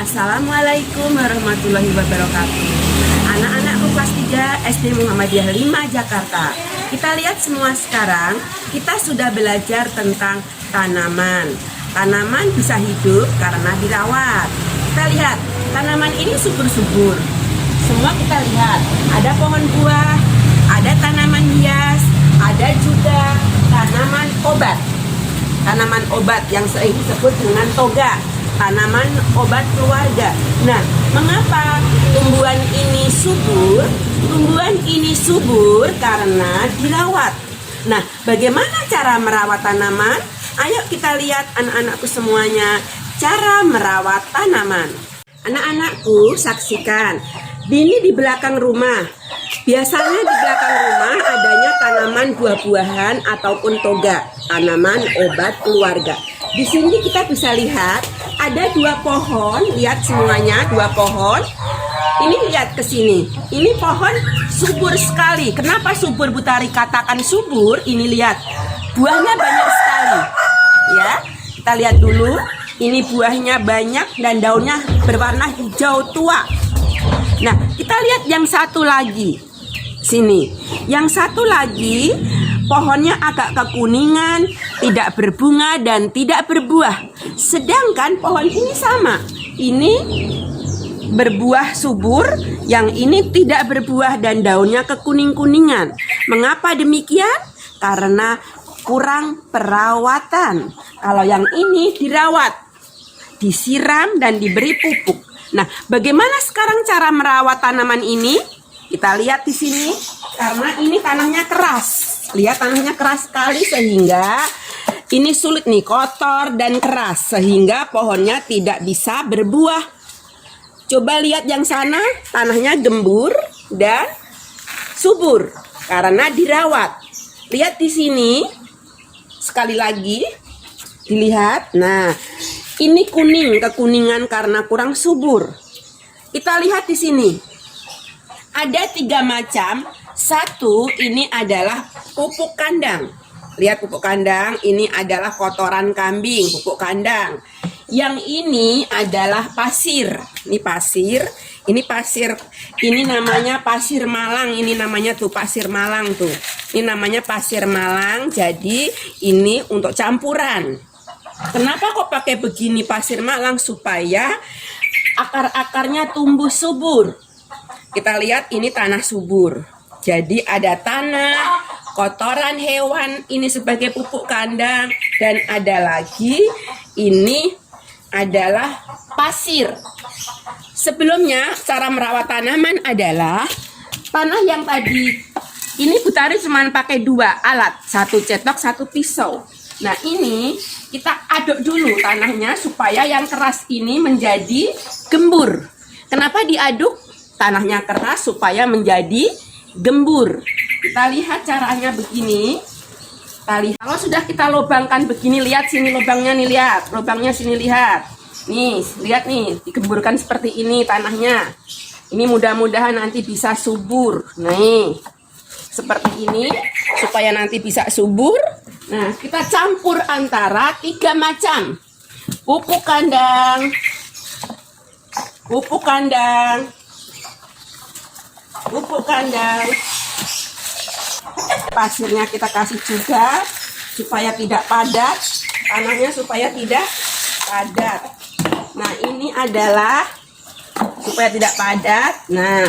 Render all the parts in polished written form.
Assalamualaikum warahmatullahi wabarakatuh. Anak-anakku kelas 3 SD Muhammadiyah 5 Jakarta. Kita lihat semua sekarang, kita sudah belajar tentang tanaman. Tanaman bisa hidup karena dirawat. Kita lihat, tanaman ini subur-subur. Semua kita lihat, ada pohon buah, ada tanaman hias, ada juga tanaman obat. Tanaman obat yang sering disebut dengan toga. Tanaman obat keluarga. Nah, mengapa tumbuhan ini subur? Tumbuhan ini subur karena dirawat. Nah, bagaimana cara merawat tanaman? Ayo kita lihat anak-anakku semuanya, cara merawat tanaman. Anak-anakku, saksikan. Ini di belakang rumah. Biasanya di belakang rumah adanya tanaman buah-buahan ataupun toga, tanaman obat keluarga. Di sini kita bisa lihat ada 2 pohon, lihat semuanya 2 pohon. Ini lihat ke sini. Ini pohon subur sekali. Kenapa subur Bu Tari katakan subur? Ini lihat. Buahnya banyak sekali. Ya. Kita lihat dulu. Ini buahnya banyak dan daunnya berwarna hijau tua. Nah, kita lihat yang satu lagi. Sini. Yang satu lagi pohonnya agak kekuningan, tidak berbunga dan tidak berbuah. Sedangkan pohon ini sama. Ini berbuah subur, yang ini tidak berbuah dan daunnya kekuning-kuningan. Mengapa demikian? Karena kurang perawatan. Kalau yang ini dirawat, disiram dan diberi pupuk. Nah, bagaimana sekarang cara merawat tanaman ini? Kita lihat di sini, karena ini tanahnya keras. Lihat tanahnya keras sekali sehingga ini sulit nih, kotor dan keras sehingga pohonnya tidak bisa berbuah. Coba lihat yang sana, tanahnya gembur dan subur karena dirawat. Lihat di sini, sekali lagi dilihat. Nah, ini kuning, kekuningan karena kurang subur. Kita lihat di sini. Ada 3 macam. Satu, ini adalah pupuk kandang. Lihat pupuk kandang, ini adalah kotoran kambing, pupuk kandang. Yang ini adalah pasir. Ini pasir, ini namanya pasir Malang. Ini namanya tuh pasir Malang tuh. Ini namanya pasir Malang. Jadi ini untuk campuran. Kenapa kok pakai begini pasir Malang? Supaya akar-akarnya tumbuh subur. Kita lihat ini tanah subur. Jadi ada tanah, kotoran hewan ini sebagai pupuk kandang, dan ada lagi ini adalah pasir. Sebelumnya cara merawat tanaman adalah tanah yang tadi ini Bu Tari cuma pakai 2 alat, 1 cetok, 1 pisau. Nah, ini kita aduk dulu tanahnya supaya yang keras ini menjadi gembur. Kenapa diaduk? Tanahnya keras supaya menjadi gembur. Kita lihat caranya begini. Kita lihat. Kalau sudah kita lubangkan begini, lihat sini lubangnya nih, lihat. Lubangnya sini, lihat. Nih, lihat nih, digemburkan seperti ini tanahnya. Ini mudah-mudahan nanti bisa subur. Nih, seperti ini supaya nanti bisa subur. Nah, kita campur antara 3 macam. Pupuk kandang. Pupuk kandang. Pupuk kandang. Pasirnya kita kasih juga supaya tidak padat, tanahnya supaya tidak padat. Nah, ini adalah supaya tidak padat. Nah,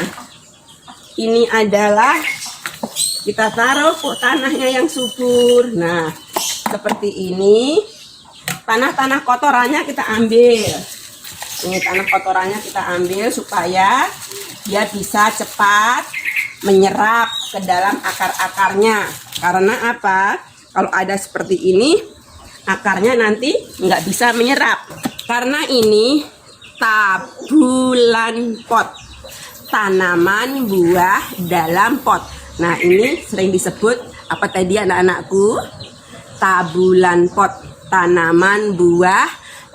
ini adalah kita taruh tanahnya yang subur. Nah, seperti ini. Tanah-tanah kotorannya kita ambil. Ini tanah kotorannya kita ambil supaya dia bisa cepat menyerap ke dalam akar-akarnya. Karena apa? Kalau ada seperti ini, akarnya nanti nggak bisa menyerap. Karena ini tabulan pot, tanaman buah dalam pot. Nah, ini sering disebut apa tadi anak-anakku? Tabulan pot, tanaman buah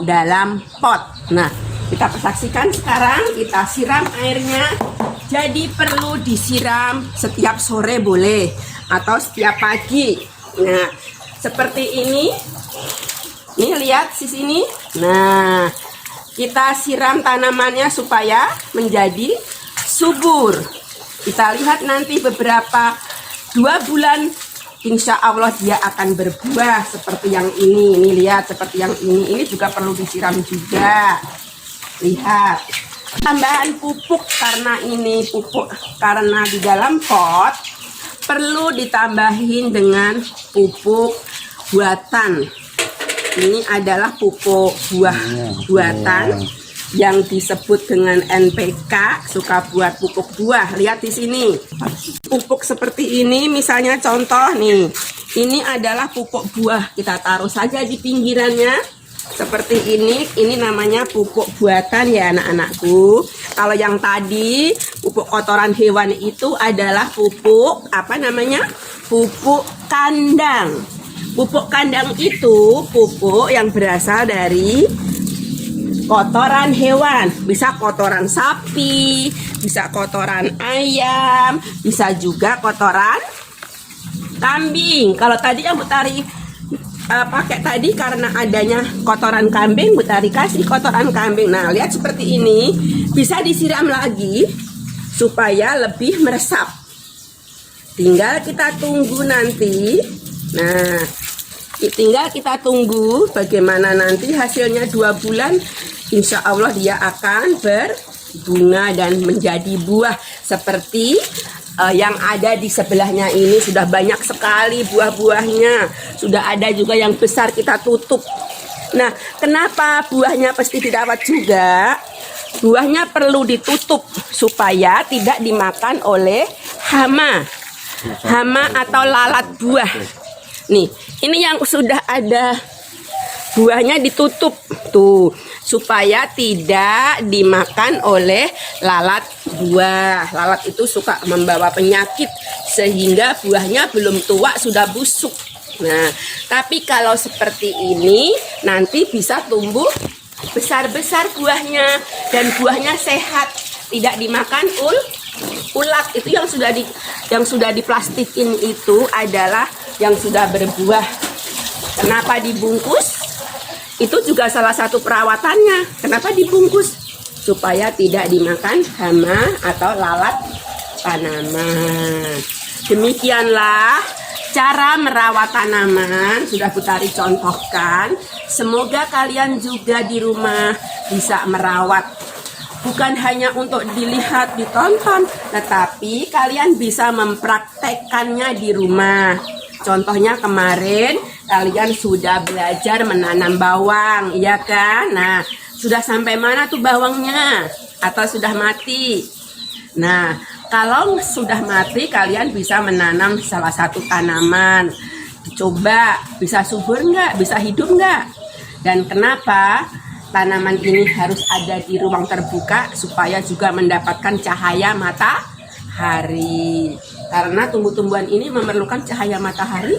dalam pot. Nah, kita saksikan sekarang, kita siram airnya. Jadi perlu disiram setiap sore boleh atau setiap pagi. Nah, seperti ini. Nih lihat di sini. Nah, kita siram tanamannya supaya menjadi subur. Kita lihat nanti beberapa 2 bulan, insya Allah dia akan berbuah seperti yang ini. Ini lihat seperti yang ini juga perlu disiram juga. Lihat. Tambahan pupuk, karena ini pupuk karena di dalam pot perlu ditambahin dengan pupuk buatan. Ini adalah pupuk buah buatan yang disebut dengan NPK, suka buat pupuk buah. Lihat di sini. Pupuk seperti ini misalnya contoh nih. Ini adalah pupuk buah. Kita taruh saja di pinggirannya. Seperti ini namanya pupuk buatan ya anak-anakku. Kalau yang tadi pupuk kotoran hewan itu adalah pupuk apa namanya? Pupuk kandang. Pupuk kandang itu pupuk yang berasal dari kotoran hewan. Bisa kotoran sapi, bisa kotoran ayam, bisa juga kotoran kambing. Kalau tadi yang Bu Tari pakai tadi karena adanya kotoran kambing, Bu Tari kasih kotoran kambing. Nah, lihat seperti ini, bisa disiram lagi supaya lebih meresap. Tinggal kita tunggu nanti. Nah, tinggal kita tunggu bagaimana nanti hasilnya 2 bulan. Insya Allah dia akan berbunga dan menjadi buah seperti yang ada di sebelahnya ini. Sudah banyak sekali buah-buahnya. Sudah ada juga yang besar, kita tutup. Nah, kenapa buahnya pasti didapat juga? Buahnya perlu ditutup supaya tidak dimakan oleh hama. Hama atau lalat buah. Nih, ini yang sudah ada buahnya ditutup tuh supaya tidak dimakan oleh lalat buah. Lalat itu suka membawa penyakit sehingga buahnya belum tua sudah busuk. Nah, tapi kalau seperti ini nanti bisa tumbuh besar-besar buahnya dan buahnya sehat, tidak dimakan ulat. Itu yang sudah diplastikin itu adalah yang sudah berbuah. Kenapa dibungkus? Itu juga salah satu perawatannya. Kenapa dibungkus? Supaya tidak dimakan hama atau lalat tanaman. Demikianlah cara merawat tanaman, sudah Bu Tari contohkan. Semoga kalian juga di rumah bisa merawat. Bukan hanya untuk dilihat, ditonton, tetapi kalian bisa mempraktekkannya di rumah. Contohnya kemarin kalian sudah belajar menanam bawang, iya kan? Nah, sudah sampai mana tuh bawangnya? Atau sudah mati? Nah, kalau sudah mati kalian bisa menanam salah satu tanaman. Coba, bisa subur nggak? Bisa hidup nggak? Dan kenapa tanaman ini harus ada di ruang terbuka? Supaya juga mendapatkan cahaya matahari. Karena tumbuh-tumbuhan ini memerlukan cahaya matahari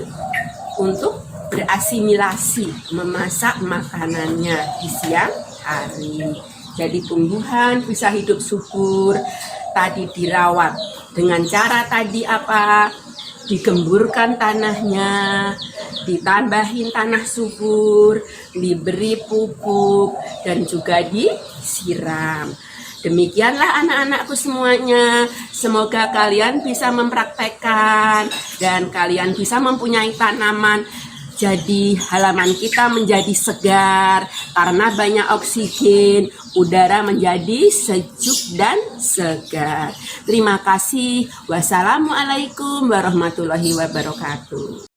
untuk berasimilasi, memasak makanannya di siang hari. Jadi tumbuhan bisa hidup subur, tadi dirawat dengan cara tadi apa? Digemburkan tanahnya, ditambahin tanah subur, diberi pupuk, dan juga disiram. Demikianlah anak-anakku semuanya. Semoga kalian bisa mempraktekkan dan kalian bisa mempunyai tanaman. Jadi halaman kita menjadi segar karena banyak oksigen, udara menjadi sejuk dan segar. Terima kasih. Wassalamualaikum warahmatullahi wabarakatuh.